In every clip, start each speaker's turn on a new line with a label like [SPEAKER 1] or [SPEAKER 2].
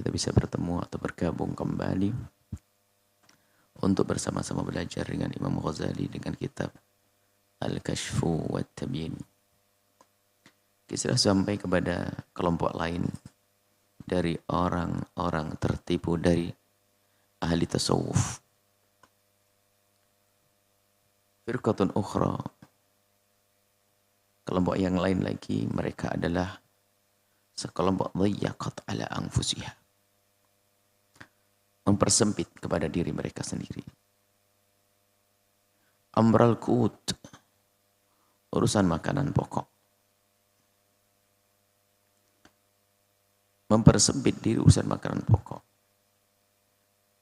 [SPEAKER 1] kita bisa bertemu atau bergabung kembali untuk bersama-sama belajar dengan Imam Ghazali dengan kitab Al-Kashfu wa Tabyin. Kita sudah sampai kepada kelompok lain dari orang-orang tertipu dari ahli tasawuf. Firqatun ukhra, kelompok yang lain lagi, mereka adalah sekelompok dhayyaqat ala anfusiha, mempersempit kepada diri mereka sendiri. Amral qut, urusan makanan pokok, mempersempit diri urusan makanan pokok.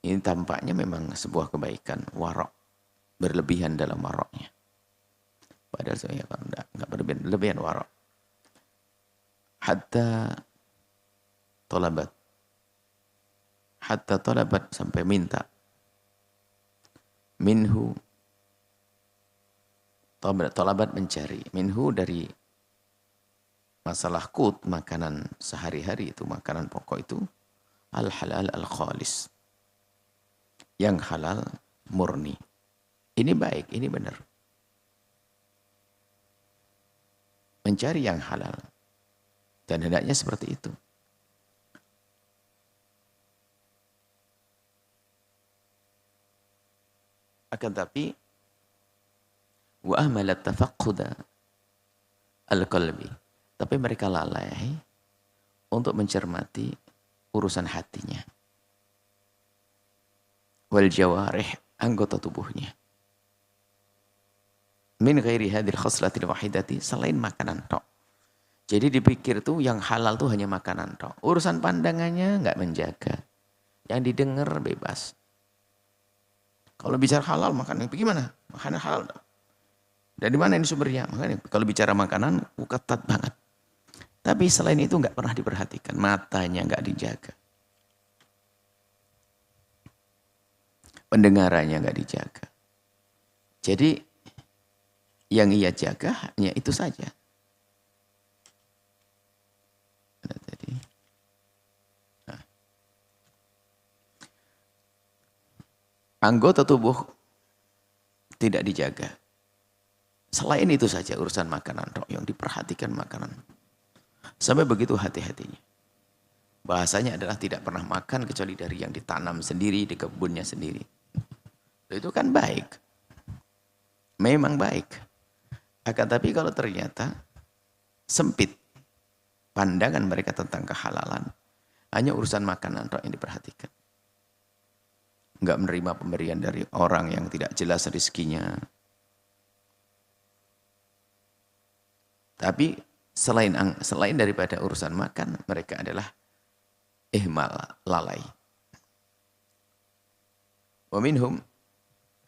[SPEAKER 1] Ini tampaknya memang sebuah kebaikan, warok, berlebihan dalam waroknya. Padahal saya kan enggak berlebihan warok. Hatta talabat sampai minta minhu, talabat mencari, minhu dari masalah qut, makanan sehari-hari itu, makanan pokok itu, al-halal al-khalis, yang halal murni. Ini baik, ini benar. Mencari yang halal. Dan hendaknya seperti itu. Akan tapi wa ahmalat tafaqquda al-qalbi. Tapi mereka lalai untuk mencermati urusan hatinya. Wal jawarih, anggota tubuhnya. Min ghairi hadhil khoslatil wahidati, selain makanan tok. Jadi dipikir tuh yang halal tuh hanya makanan tok. Urusan pandangannya enggak menjaga. Yang didengar bebas. Kalau bicara halal makanan, bagaimana? Makanan halal. Dari mana ini sumbernya? Makanya kalau bicara makanan, ketat banget. Tapi selain itu enggak pernah diperhatikan. Matanya enggak dijaga. Pendengarannya enggak dijaga. Jadi yang ia jaga hanya itu saja. Anggota tubuh tidak dijaga. Selain itu saja urusan makanan yang diperhatikan makanan. Sampai begitu hati-hatinya. Bahasanya adalah tidak pernah makan kecuali dari yang ditanam sendiri di kebunnya sendiri. Itu kan baik. Memang baik. Akan tapi kalau ternyata sempit pandangan mereka tentang kehalalan, hanya urusan makanan yang diperhatikan. Enggak menerima pemberian dari orang yang tidak jelas rezekinya. Tapi selain daripada urusan makan, mereka adalah ihmal, lalai. Wa minhum,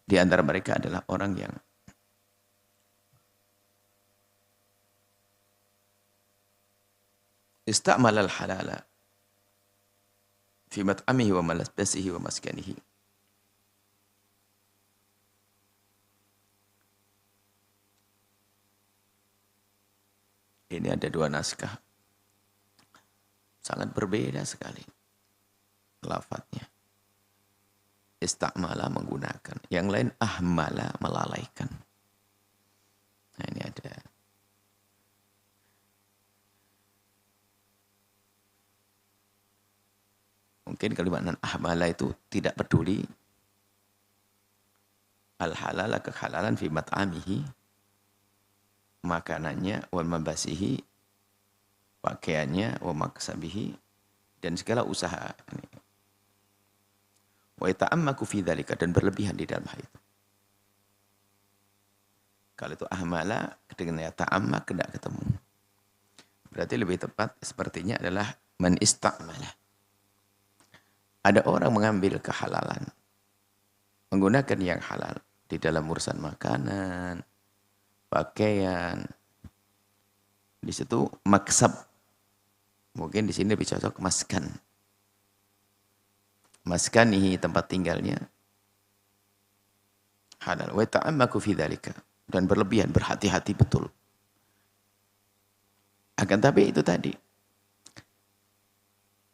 [SPEAKER 1] di antara mereka adalah orang yang ista'mal al-halala fi mat'amihi wa malbasihi wa maskanihi. Ini ada dua naskah. Sangat berbeda sekali lafadznya. Istamala menggunakan. Yang lain ahmala, melalaikan. Nah ini ada. Mungkin kalimat ahmala itu tidak peduli. Al-halala kehalalan fi mat'amihi. Makanannya, wa mabasihi, pakaiannya, wa maksabihi, dan segala usaha. Wa yata'ammaku fi dzalika, dan berlebihan di dalam hal itu. Kalau itu ahmala, dengan yata'ammak tidak ketemu. Berarti lebih tepat sepertinya adalah man ista'mala. Ada orang mengambil kehalalan, menggunakan yang halal di dalam urusan makanan, pakaian, di situ maksab, mungkin di sini lebih cocok maskan. Maskan ini tempat tinggalnya halal. Wa ta'ammaku fi dzalika, dan berlebihan, berhati-hati betul. Akan tapi itu tadi,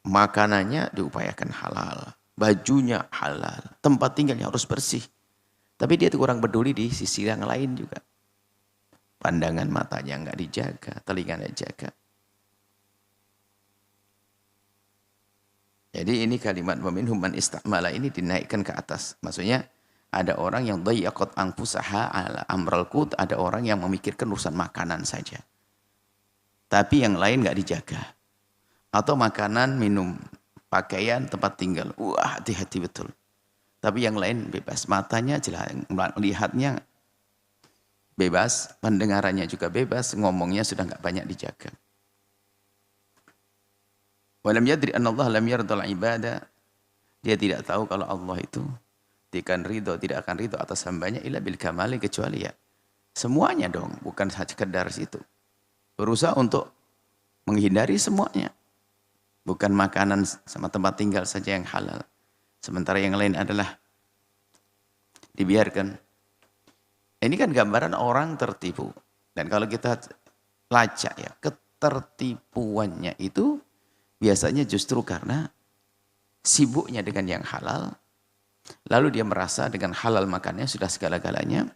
[SPEAKER 1] makanannya diupayakan halal, bajunya halal, tempat tinggalnya harus bersih. Tapi dia itu kurang peduli di sisi yang lain juga. Pandangan matanya nggak dijaga, telinganya dijaga. Jadi ini kalimat waminhum man istamala ini dinaikkan ke atas. Maksudnya ada orang yang dayyaqat anfusaha ala amral qut, ada orang yang memikirkan urusan makanan saja. Tapi yang lain nggak dijaga. Atau makanan, minum, pakaian, tempat tinggal. Wah, hati-hati betul. Tapi yang lain bebas. Matanya jelas, melihatnya bebas, pendengarannya juga bebas, ngomongnya sudah nggak banyak dijaga. Walam yadri anna Allah lam yardal ibadah. Dia tidak tahu kalau Allah itu tidak akan ridho atas hambanya illa bil kamali, kecuali ya semuanya dong, bukan sekedar situ. Berusaha untuk menghindari semuanya. Bukan makanan sama tempat tinggal saja yang halal. Sementara yang lain adalah dibiarkan. Ini kan gambaran orang tertipu. Dan kalau kita lacak ya, ketertipuannya itu biasanya justru karena sibuknya dengan yang halal. Lalu dia merasa dengan halal makannya sudah segala-galanya.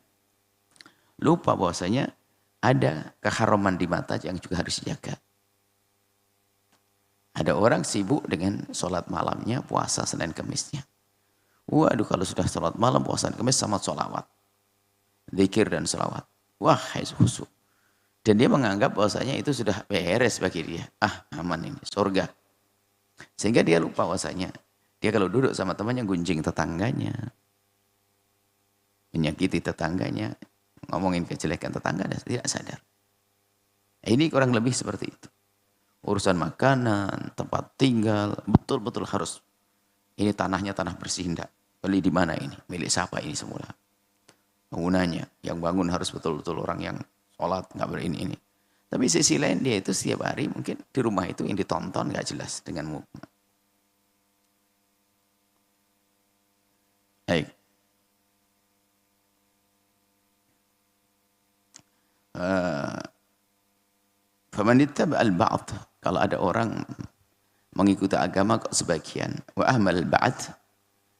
[SPEAKER 1] Lupa bahwasanya ada keharaman di mata yang juga harus dijaga. Ada orang sibuk dengan sholat malamnya, puasa Senin Kemisnya. Waduh, kalau sudah sholat malam, puasa Kemis sama sholawat. Zikir dan sholawat. Wah, khusyuk. Dan dia menganggap bahwasanya itu sudah beres bagi dia. Ah, aman ini, surga. Sehingga dia lupa bahwasanya dia kalau duduk sama temannya gunjing tetangganya. Menyakiti tetangganya. Ngomongin kejelekan tetangga dan tidak sadar. Ini kurang lebih seperti itu. Urusan makanan, tempat tinggal, betul-betul harus. Ini tanahnya tanah bersih, enggak. Beli di mana ini? Milik siapa ini semula? Bangunannya, yang bangun harus betul-betul orang yang sholat, enggak berini ini. Tapi sisi lain dia itu setiap hari mungkin di rumah itu yang ditonton enggak jelas dengan mukna. Baik. Faman ittaba al-ba'd, kalau ada orang mengikuti agama kok sebagian, wa ahmal ba'd,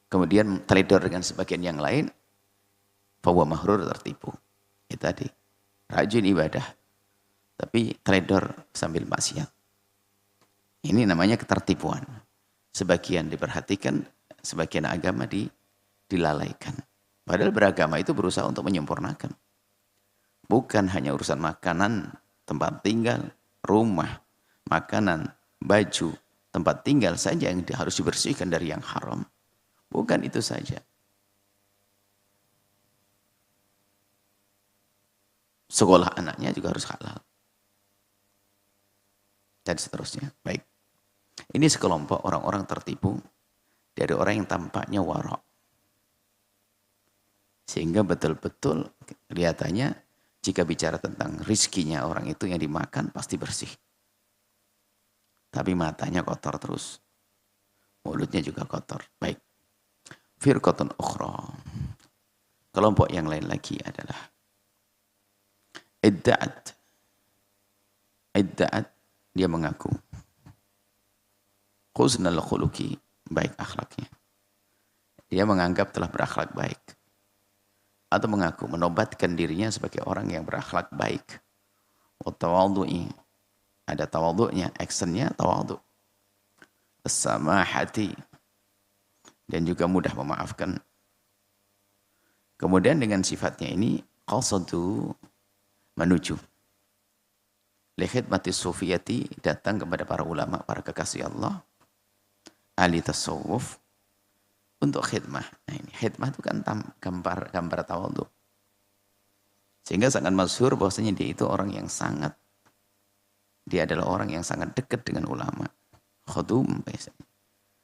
[SPEAKER 1] kemudian teledor dengan sebagian yang lain, fahuwa mahrur, tertipu. Itu tadi, rajin ibadah, tapi teledor sambil maksiat. Ini namanya ketertipuan. Sebagian diperhatikan, sebagian agama dilalaikan. Padahal beragama itu berusaha untuk menyempurnakan. Bukan hanya urusan makanan, tempat tinggal, rumah, makanan, baju, tempat tinggal saja yang harus dibersihkan dari yang haram. Bukan itu saja. Sekolah anaknya juga harus halal. Dan seterusnya. Baik. Ini sekelompok orang-orang tertipu dari orang yang tampaknya warok. Sehingga betul-betul kelihatannya jika bicara tentang rizkinya orang itu yang dimakan pasti bersih. Tapi matanya kotor terus. Mulutnya juga kotor. Baik. Firqatun ukhra. Kelompok yang lain lagi adalah idda'at. Idda'at, dia mengaku husnul khuluqi, baik akhlaknya. Dia menganggap telah berakhlak baik. Atau mengaku menobatkan dirinya sebagai orang yang berakhlak baik. Tawadhu'i, ada tawadhu'nya, actionnya tawadhu'. As-samahati, dan juga mudah memaafkan. Kemudian dengan sifatnya ini qasadu, menuju li khidmati sufiyati, datang kepada para ulama, para kekasih Allah, ahli tasawuf, untuk khidmah. Nah ini khidmah itu kan gambar tawadhu. Sehingga sangat masyhur bahwasanya dia itu orang yang sangat, dia adalah orang yang sangat dekat dengan ulama. Khudum biasanya.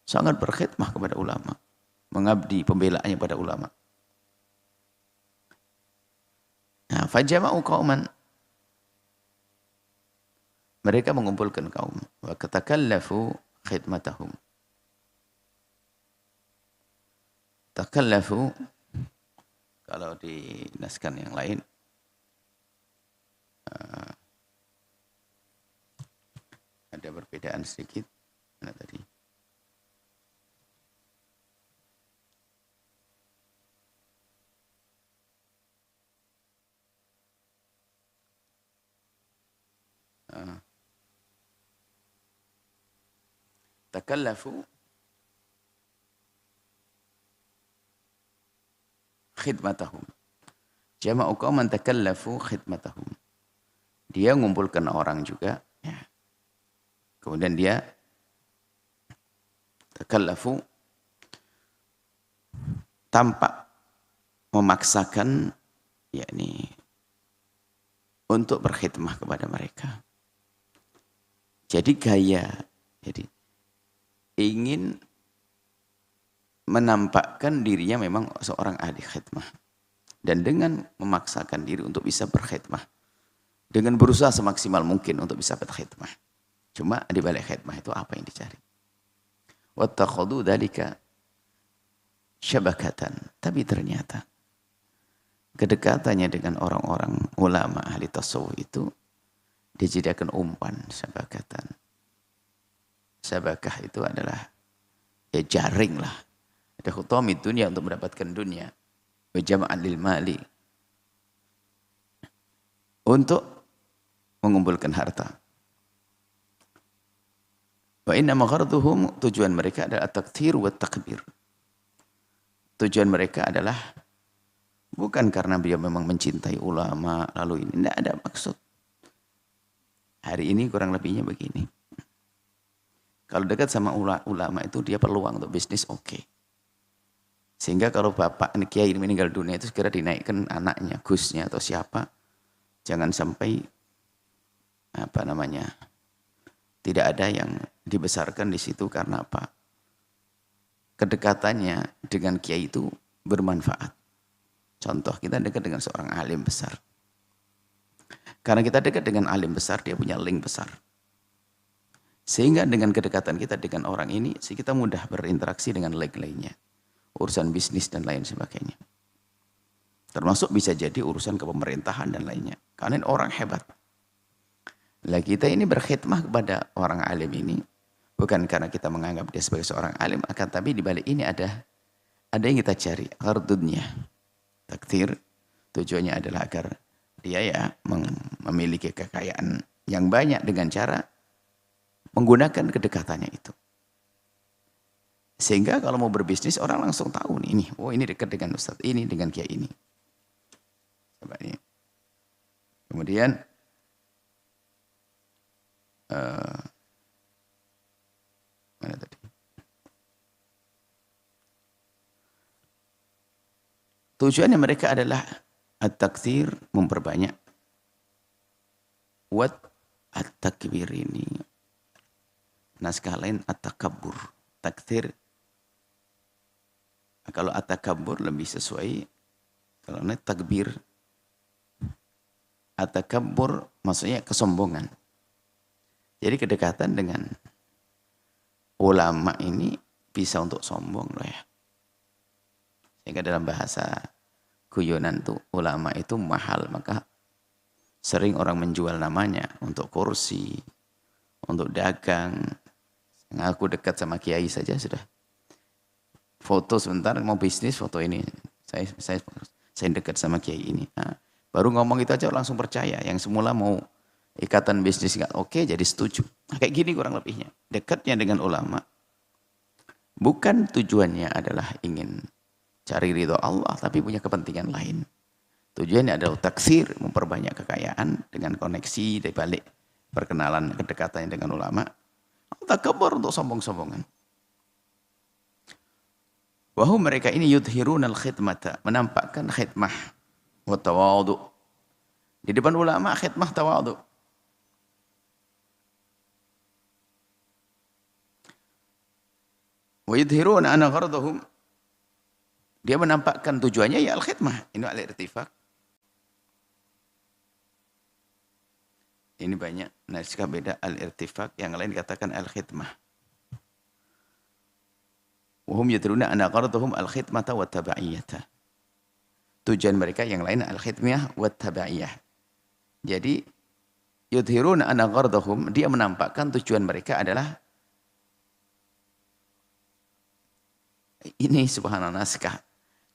[SPEAKER 1] Sangat berkhidmah kepada ulama. Mengabdi pembelaannya pada ulama. Nah, fajama'u qauman. Mereka mengumpulkan kaum. Wa katakallafu khidmatahum. Takallafu, kalau dinaskan yang lain, ada perbedaan sedikit. Mana tadi? takallafu khidmatahum. Jama'u qauman takallafu khidmatahum. Dia ngumpulkan orang juga, ya. Kemudian dia takallafu tampak memaksakan, yakni untuk berkhidmah kepada mereka. Jadi gaya, jadi ingin menampakkan dirinya memang seorang ahli khidmah. Dan dengan memaksakan diri untuk bisa berkhidmah. Dengan berusaha semaksimal mungkin untuk bisa berkhidmah. Cuma di balik khidmah itu apa yang dicari? Wattakhadhu dzalika syabakatan. Tapi ternyata kedekatannya dengan orang-orang ulama ahli tasawuf itu dijadikan umpan, syabakatan. Syabakah itu adalah ya jaring lah. Ada khutami dunia untuk mendapatkan dunia. Wa jama'an lil mali. Untuk mengumpulkan harta. Wa inna magharduhum, tujuan mereka adalah at-takthir wa takbir. Tujuan mereka adalah bukan karena dia memang mencintai ulama lalu ini. Tidak ada maksud. Hari ini kurang lebihnya begini. Kalau dekat sama ulama itu dia peluang untuk bisnis oke. Sehingga kalau bapak kiai meninggal dunia itu segera dinaikkan anaknya, gusnya atau siapa. Jangan sampai tidak ada yang dibesarkan di situ karena apa? Kedekatannya dengan kiai itu bermanfaat. Contoh, kita dekat dengan seorang alim besar. Karena kita dekat dengan alim besar, dia punya link besar. Sehingga dengan kedekatan kita dengan orang ini, kita mudah berinteraksi dengan link lainnya. Urusan bisnis dan lain sebagainya. Termasuk bisa jadi urusan kepemerintahan dan lainnya. Karena orang hebat. Lah kita ini berkhidmah kepada orang alim ini. Bukan karena kita menganggap dia sebagai seorang alim. Akan tapi di balik ini ada yang kita cari. Ghardudnya. Takdir. Tujuannya adalah agar dia ya memiliki kekayaan yang banyak dengan cara menggunakan kedekatannya itu. Sehingga kalau mau berbisnis orang langsung tahu nih, ini dekat dengan ustadz ini, dengan kiai ini. Coba ini. Kemudian mana tadi? Tujuannya mereka adalah at-taktsir, memperbanyak. Wat at-takbir ini. Naskah lain at-takabbur. Taktsir. Kalau at-takabbur lebih sesuai. Kalau ini takbir. At-takabbur maksudnya kesombongan. Jadi kedekatan dengan ulama ini bisa untuk sombong loh ya. Sehingga dalam bahasa guyonan tuh ulama itu mahal, maka sering orang menjual namanya untuk kursi, untuk dagang. Ngaku dekat sama kiai saja sudah. Foto sebentar mau bisnis, foto ini. Saya dekat sama kiai ini. Nah, baru ngomong itu aja langsung percaya. Yang semula mau ikatan bisnis nggak oke, jadi setuju. Nah, kayak gini kurang lebihnya. Dekatnya dengan ulama. Bukan tujuannya adalah ingin cari ridho Allah, tapi punya kepentingan lain. Tujuannya adalah taksir, memperbanyak kekayaan dengan koneksi dari balik perkenalan kedekatannya dengan ulama. Takabur untuk sombong-sombongan. Wahum mereka ini yudhirunal khidmata, menampakkan khidmah wa tawadhu. Di depan ulama khidmah tawadhu. Wa yudhiruna ana ghardahum. Dia menampakkan tujuannya ya al-khidmah. Ini al-irtifaq. Ini banyak naskah beda al-irtifaq, yang lain katakan al-khidmah. Wahum yadruna anna ghardahum al-khidmata wa tabaiyata. Tujuan mereka yang lain al-khidmah wa tabaiyah. Jadi yudhiruna anna ghardahum, dia menampakkan tujuan mereka adalah ini subhanallah naskah.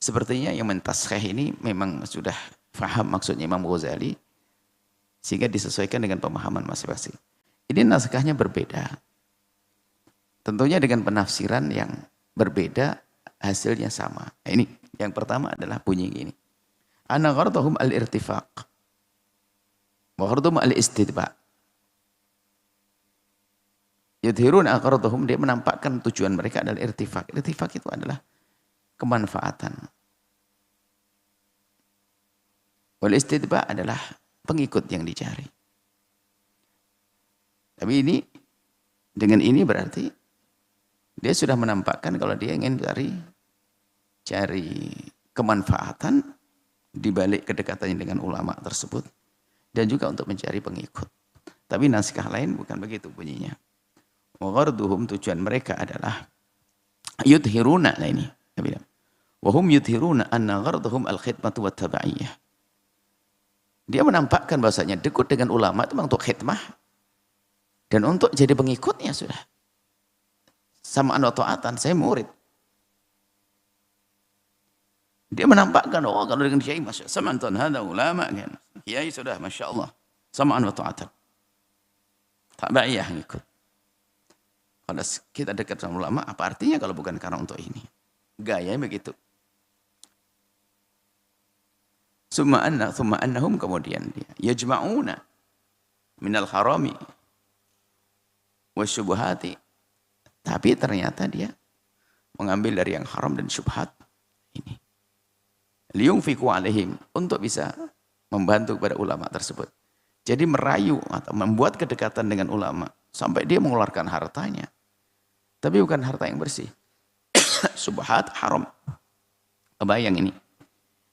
[SPEAKER 1] Sepertinya yang mentaskhih ini memang sudah faham maksudnya Imam Ghazali, sehingga disesuaikan dengan pemahaman masing-masing. Ini naskahnya berbeda. Tentunya dengan penafsiran yang berbeda, hasilnya sama. Nah, ini yang pertama adalah bunyi ini. Ana gharduhum al-irtifaq wa gharduhum al-istidba. Yudhiruna gharduhum, dia menampakkan tujuan mereka adalah irtifaq. Irtifaq itu adalah kemanfaatan. Wal istidba adalah pengikut yang dicari. Tapi ini, dengan ini berarti dia sudah menampakkan kalau dia ingin cari kemanfaatan di balik kedekatannya dengan ulama tersebut dan juga untuk mencari pengikut. Tapi naskah lain bukan begitu bunyinya. Wa gharduhum, tujuan mereka adalah yudhiruna, nah ini. Wa hum yudhiruna anna gharduhum al-khidmatu wa tabaiyah. Dia menampakkan bahasanya dekut dengan ulama itu untuk khidmah dan untuk jadi pengikutnya sudah. Samaan wa ta'atan, saya murid. Dia menampakkan, oh kalau dengan kiai, masya Allah, samaan tuan hada ulama kan. Kiai sudah, masya Allah, samaan wa ta'atan. Tabaiyah ngikut. Kalau kita dekat sama ulama, apa artinya kalau bukan karena untuk ini? Gaya begitu. Summa annahum, kemudian dia yajma'una minal harami wa syubhati. Tapi ternyata dia mengambil dari yang haram dan syubhat ini. Liyunfiqu alaihim, untuk bisa membantu kepada ulama tersebut. Jadi merayu atau membuat kedekatan dengan ulama sampai dia mengeluarkan hartanya. Tapi bukan harta yang bersih. Subhat haram. Kebayang ini.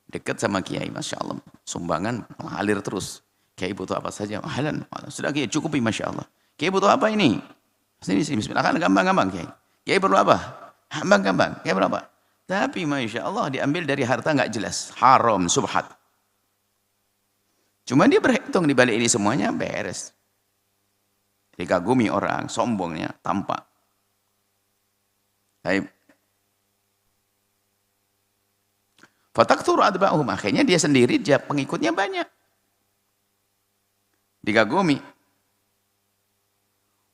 [SPEAKER 1] Dekat sama kiai, masya Allah. Sumbangan mengalir terus. Kiai butuh apa saja, mahalan. Sudah kiai cukupi, masya Allah. Kiai butuh apa ini? Sini, bismillah. Kan gampang-gampang kiai. Kiai perlu apa? Gampang-gampang. Kiai perlu apa? Tapi masya Allah diambil dari harta nggak jelas. Haram, subhat. Cuma dia berhitung di balik ini semuanya beres. Dikagumi orang, sombongnya tampak. Baik. Fatakthuru atba'uhum, akhirnya dia sendiri, dia pengikutnya banyak. Dikagumi.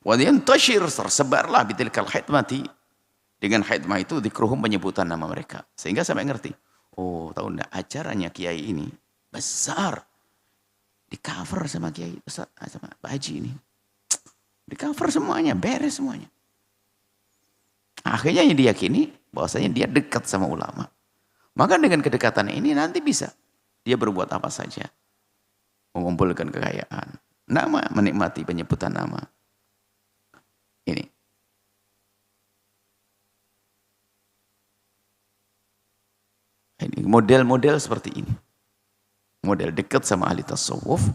[SPEAKER 1] Wa yantashir, tersebarlah bitilkal khidmati, dengan khidmah itu dzikruhum, penyebutan nama mereka. Sehingga sampai ngerti. Oh, tahu enggak, acaranya kiai ini besar. Di cover sama kiai besar, sama Pak Haji ini. Di cover semuanya, beres semuanya. Akhirnya yang diyakini bahwasanya dia dekat sama ulama. Maka dengan kedekatan ini nanti bisa dia berbuat apa saja. Mengumpulkan kekayaan, nama, menikmati penyebutan nama. Ini. Ini model-model seperti ini. Model dekat sama ahli tasawuf,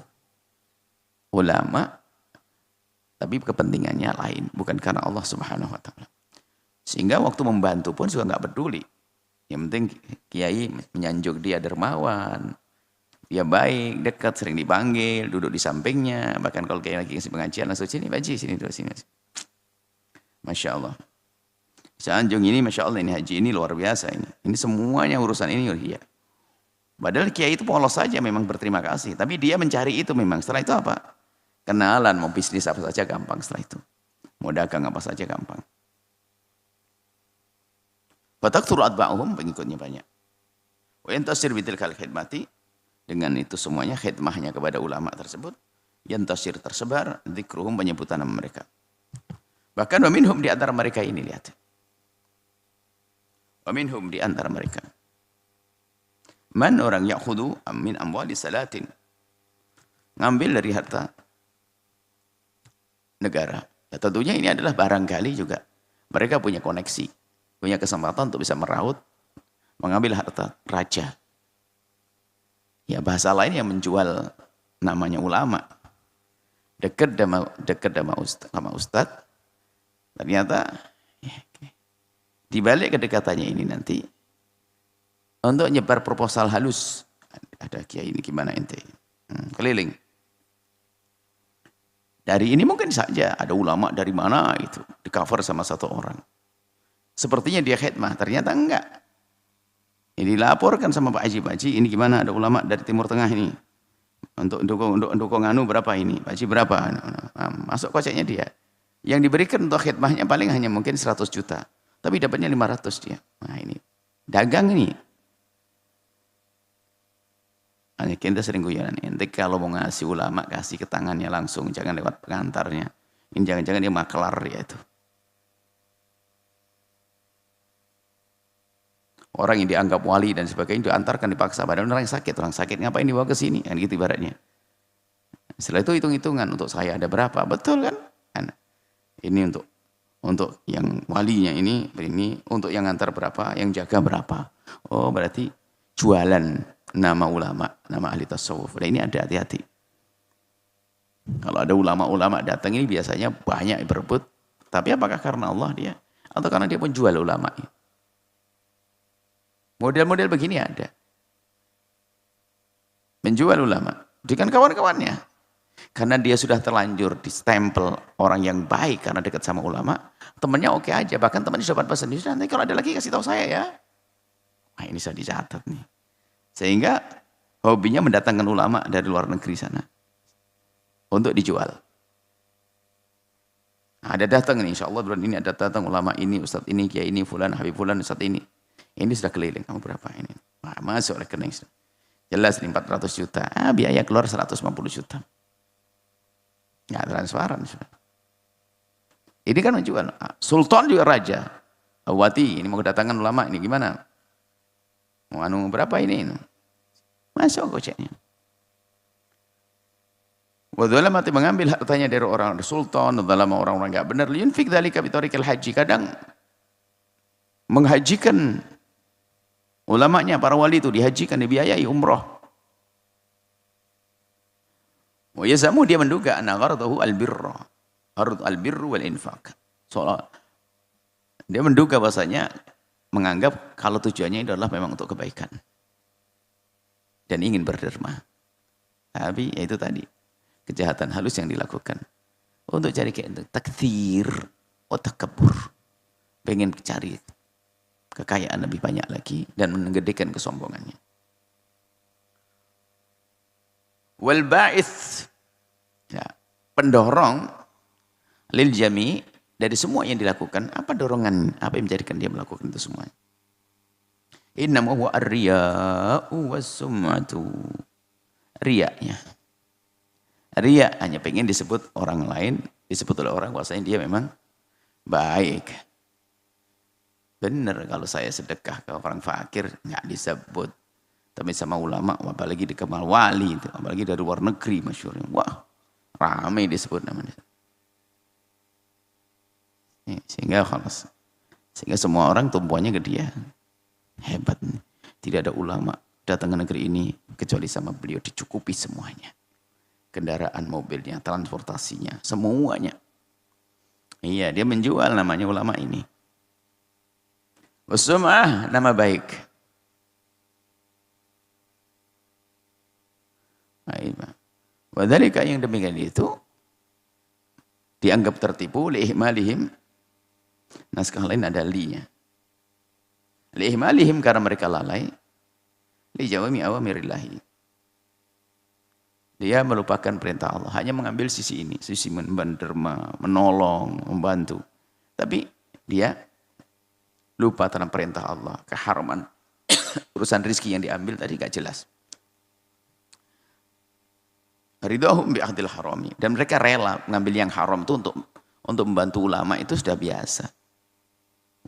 [SPEAKER 1] ulama, tapi kepentingannya lain, bukan karena Allah Subhanahu wa taala. Sehingga waktu membantu pun juga nggak peduli. Yang penting kiai menyanjung dia dermawan, dia baik, dekat, sering dipanggil, duduk di sampingnya. Bahkan kalau kiai lagi ngasih pengajian, langsung sini, Pak Haji, sini dulu, sini. Masya Allah. Sanjung ini, Masya Allah, ini haji ini luar biasa ini. Ini semuanya urusan ini dia. Padahal kiai itu polos saja, memang berterima kasih. Tapi dia mencari itu memang. Setelah itu apa? Kenalan, mau bisnis apa saja gampang setelah itu. Mau dagang apa saja gampang. Fatakthuru atba'uhum, pengikutnya banyak. Wa yantasir bitilkal khidmati, dengan itu semuanya khidmahnya kepada ulama tersebut, yantasir, tersebar, dzikruhum, penyebutan nama mereka. Bahkan wa minhum, di antara mereka ini, lihat. Wa minhum, di antara mereka. Man, orang ya'khudhu min amwali salatin, ngambil dari harta negara. Ya, tentunya ini adalah barangkali juga mereka punya koneksi, punya kesempatan untuk bisa meraut, mengambil harta raja. Ya, bahasa lain yang menjual namanya ulama. Dekat sama ustadz. Ternyata di balik kedekatannya ini nanti untuk nyebar proposal halus. Ada kiai ini gimana ente? Keliling. Dari ini mungkin saja ada ulama dari mana itu di cover sama satu orang. Sepertinya dia khidmah, ternyata enggak. Ini dilaporkan sama Pak Haji, ini gimana, ada ulama dari Timur Tengah ini. Untuk dukung anu berapa ini? Pak Haji berapa? Masuk koceknya dia. Yang diberikan untuk khidmahnya paling hanya mungkin 100 juta. Tapi dapatnya 500 dia. Nah ini, dagang ini. Hanya kita sering guyonan, ente kalau mau ngasih ulama, kasih ke tangannya langsung, jangan lewat pengantarnya. Ini jangan-jangan dia maklar ya itu. Orang yang dianggap wali dan sebagainya diantarkan dipaksa, padahal orang sakit ngapain dibawa ke sini, kan gitu ibaratnya. Setelah itu hitung-hitungan untuk saya ada berapa, betul kan? Ini untuk yang walinya ini untuk yang antar berapa, yang jaga berapa. Oh berarti jualan nama ulama, nama ahli tasawuf. Nah ini ada hati-hati. Kalau ada ulama-ulama datang ini biasanya banyak berebut, tapi apakah karena Allah dia? Atau karena dia penjual ulama? Model-model begini ada. Menjual ulama dengan kawan-kawannya. Karena dia sudah terlanjur di stempel orang yang baik karena dekat sama ulama, temannya oke aja. Bahkan temannya dapat pesan, nanti kalau ada lagi kasih tahu saya ya. Nah ini sudah dicatat nih. Sehingga hobinya mendatangkan ulama dari luar negeri sana. Untuk dijual. Nah, ada datang nih, insya Allah bulan ini ada datang ulama ini, ustadz ini, kiai ini, fulan, habib fulan, ustadz ini. Ini sudah keliling, kamu berapa ini? Nah, masuk rekening. Jelas nih 400 juta, biaya keluar 150 juta. Nggak transparan. Ini kan menjual. Sultan juga raja. Awati, ini mau kedatangan ulama, ini gimana? Mau anu berapa ini? Masuk goceknya. Wadzalam mati mengambil hartanya dari orang sultan, wadzalam orang-orang nggak benar. Yunfik dzalika bitorikil haji. Kadang menghajikan ulamanya, para wali itu dihajikan, dibiayai umroh. Wa yazamu, dia menduga anna gharadahu albirra. Gharad albirru wal infaq. Soalnya dia menduga bahasanya menganggap kalau tujuannya itu adalah memang untuk kebaikan. Dan ingin berderma. Tapi ya itu tadi, kejahatan halus yang dilakukan. Untuk cari takthir, takabur. Pengen cari kekayaan lebih banyak lagi dan menggedekan kesombongannya. Wal ba'its, ya, pendorong lil jami, dari semua yang dilakukan, apa dorongan, apa yang menjadikan dia melakukan itu semua? Innama huwa ar-riya'u was-sum'atu. Ria'nya. Ria' hanya pengen disebut orang lain, disebut oleh orang bahwasanya dia memang baik. Benar kalau saya sedekah ke orang fakir nggak disebut. Tapi sama ulama, apalagi di Kemal Wali itu, apalagi dari luar negeri masyhurnya. Wah, ramai disebut namanya. Sehingga semua orang tumpuannya ke dia. Hebat nih. Tidak ada ulama datang ke negeri ini kecuali sama beliau dicukupi semuanya. Kendaraan, mobilnya, transportasinya, semuanya. Iya, dia menjual namanya ulama ini. Wasum'ah, nama baik. Wadhalika, yang demikian itu dianggap tertipu li'ihmalihim. Naskah lain ada linya. Li'ihmalihim, karena mereka lalai. Lijawami awamirillahi. Dia melupakan perintah Allah, hanya mengambil sisi ini, sisi menderma, menolong, membantu. Tapi dia lupa tentang perintah Allah, keharaman. Urusan rizki yang diambil tadi gak jelas. Ridhahum bi'ahdil harami. Dan mereka rela mengambil yang haram itu untuk membantu ulama, itu sudah biasa.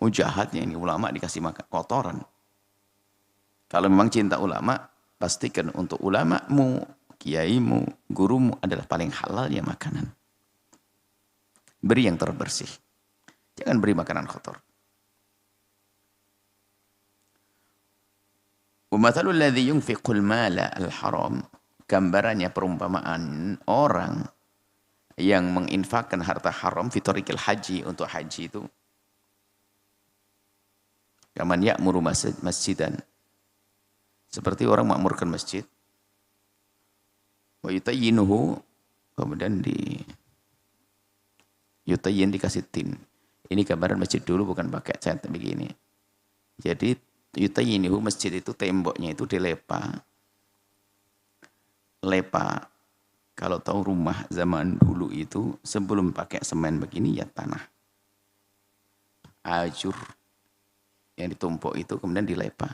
[SPEAKER 1] Jahatnya ini ulama dikasih makan kotoran. Kalau memang cinta ulama, pastikan untuk ulamamu, kiaimu, gurumu adalah paling halalnya makanan. Beri yang terbersih. Jangan beri makanan kotor. Wamathalul ladzi yunfiqul mala al-haram. Gambarannya perumpamaan orang yang menginfakkan harta haram fitorikil haji, untuk haji itu. Kaman ya'muru masjidan. Seperti orang makmurkan masjid. Wa yutayyinuhu, kemudian yutayyin dikasih tin. Ini gambaran masjid dulu, bukan pakai cat begini. Jadi yutayyinuhu, masjid itu temboknya itu dilepa Kalau tahu rumah zaman dulu itu sebelum pakai semen begini ya tanah. Ajur yang ditumpuk itu kemudian dilepa.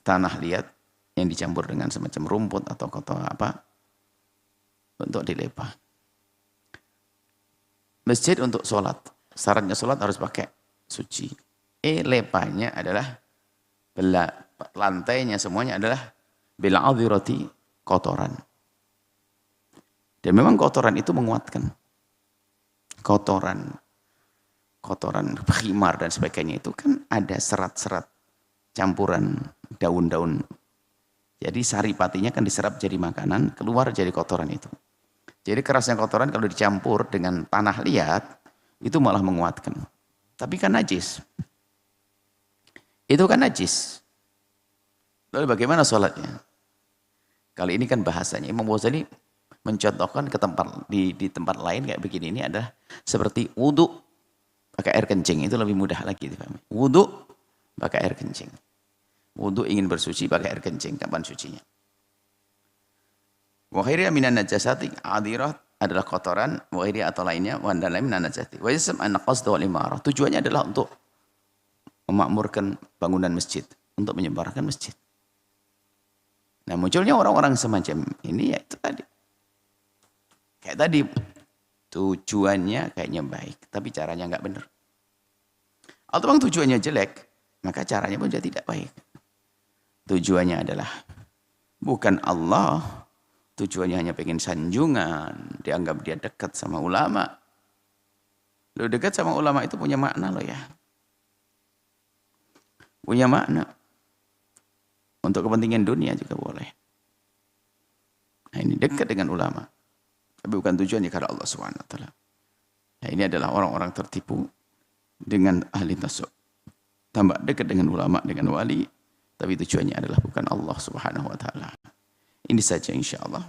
[SPEAKER 1] Tanah liat yang dicampur dengan semacam rumput atau kotor apa untuk dilepa. Masjid untuk sholat. Syaratnya sholat harus pakai suci. Lepanya adalah lantainya semuanya adalah bil'adhirati kotoran. Dan memang kotoran itu menguatkan. Kotoran khimar dan sebagainya itu kan ada serat-serat campuran daun-daun. Jadi saripatinya kan diserap jadi makanan, keluar jadi kotoran itu. Jadi kerasnya kotoran kalau dicampur dengan tanah liat, itu malah menguatkan. Tapi kan najis. Itu kan najis. Lalu bagaimana sholatnya? Kali ini kan bahasanya Imam Ghazali mencontohkan ke tempat di tempat lain kayak begini, ini adalah seperti wudhu pakai air kencing, itu lebih mudah lagi dipahami. Wudhu pakai air kencing. Wudhu ingin bersuci pakai air kencing, kapan sucinya? Wa khairiya minan najasati adirah adalah kotoran, wa khairiya atau lainnya wa dalam minan najasati. Wa yasam an qasd wal imarah. Tujuannya adalah untuk memakmurkan bangunan masjid, untuk menyebarkan masjid. Nah, munculnya orang-orang semacam ini ya itu tadi. Kayak tadi tujuannya kayaknya baik, tapi caranya enggak benar. Atau bang tujuannya jelek, maka caranya pun jadi tidak baik. Tujuannya adalah bukan Allah, tujuannya hanya pengen sanjungan, dianggap dia dekat sama ulama. Lo dekat sama ulama itu punya makna lo ya. Punya makna. Untuk kepentingan dunia juga boleh. Nah, ini dekat dengan ulama. Tapi bukan tujuannya karena Allah SWT. Nah, ini adalah orang-orang tertipu dengan ahli tasawuf. Tambah dekat dengan ulama, dengan wali. Tapi tujuannya adalah bukan Allah SWT. Ini saja insya Allah.